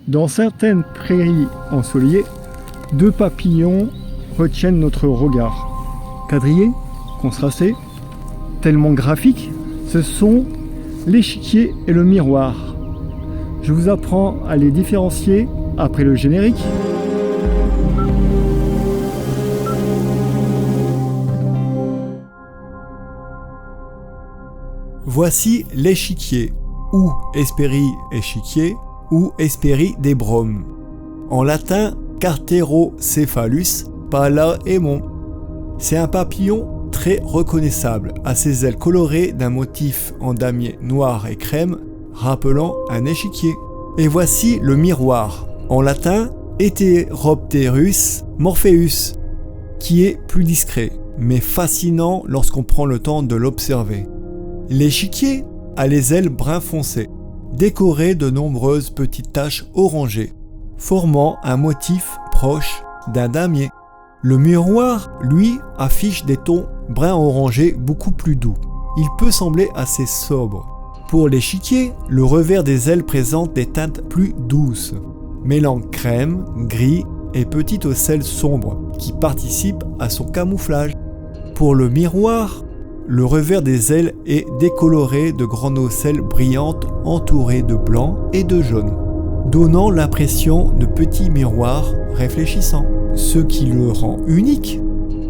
Dans certaines prairies ensoleillées, deux papillons retiennent notre regard. Quadrillés, contrastés, tellement graphiques, ce sont l'échiquier et le miroir. Je vous apprends à les différencier après le générique. Voici l'échiquier, ou Hespérie échiquier, ou Hespérie debrum. En latin, Carterocéphalus palaemon. C'est un papillon très reconnaissable, à ses ailes colorées d'un motif en damier noir et crème, rappelant un échiquier. Et voici le miroir, en latin, Heteropterus morpheus, qui est plus discret, mais fascinant lorsqu'on prend le temps de l'observer. L'échiquier a les ailes brun foncé, décorées de nombreuses petites taches orangées, formant un motif proche d'un damier. Le miroir, lui, affiche des tons brun orangé beaucoup plus doux. Il peut sembler assez sobre. Pour l'échiquier, le revers des ailes présente des teintes plus douces, mêlant crème, gris et petites ocelles sombres, qui participent à son camouflage. Pour le miroir, le revers des ailes est décoloré de grandes ocelles brillantes entourées de blanc et de jaune, donnant l'impression de petits miroirs réfléchissants. Ce qui le rend unique,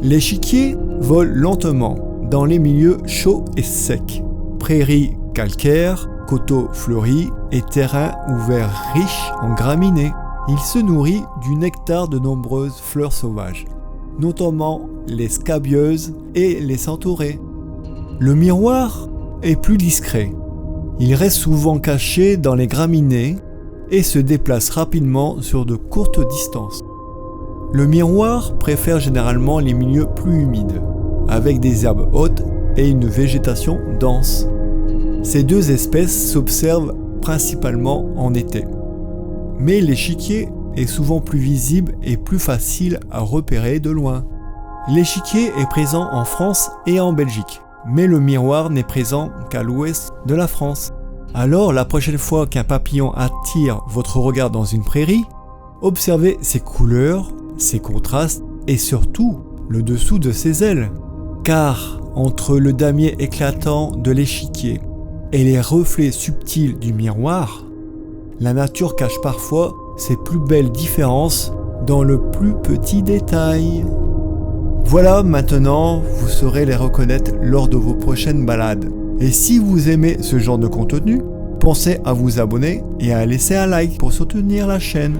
l'échiquier vole lentement dans les milieux chauds et secs, prairies calcaires, coteaux fleuris et terrains ouverts riches en graminées. Il se nourrit du nectar de nombreuses fleurs sauvages, notamment les scabieuses et les centaurées. Le miroir est plus discret. Il reste souvent caché dans les graminées et se déplace rapidement sur de courtes distances. Le miroir préfère généralement les milieux plus humides, avec des herbes hautes et une végétation dense. Ces deux espèces s'observent principalement en été. Mais l'échiquier est souvent plus visible et plus facile à repérer de loin. L'échiquier est présent en France et en Belgique, mais le miroir n'est présent qu'à l'ouest de la France. Alors, la prochaine fois qu'un papillon attire votre regard dans une prairie, observez ses couleurs, ses contrastes et surtout le dessous de ses ailes. Car entre le damier éclatant de l'échiquier et les reflets subtils du miroir, la nature cache parfois ses plus belles différences dans le plus petit détail. Voilà, maintenant, vous saurez les reconnaître lors de vos prochaines balades. Et si vous aimez ce genre de contenu, pensez à vous abonner et à laisser un like pour soutenir la chaîne.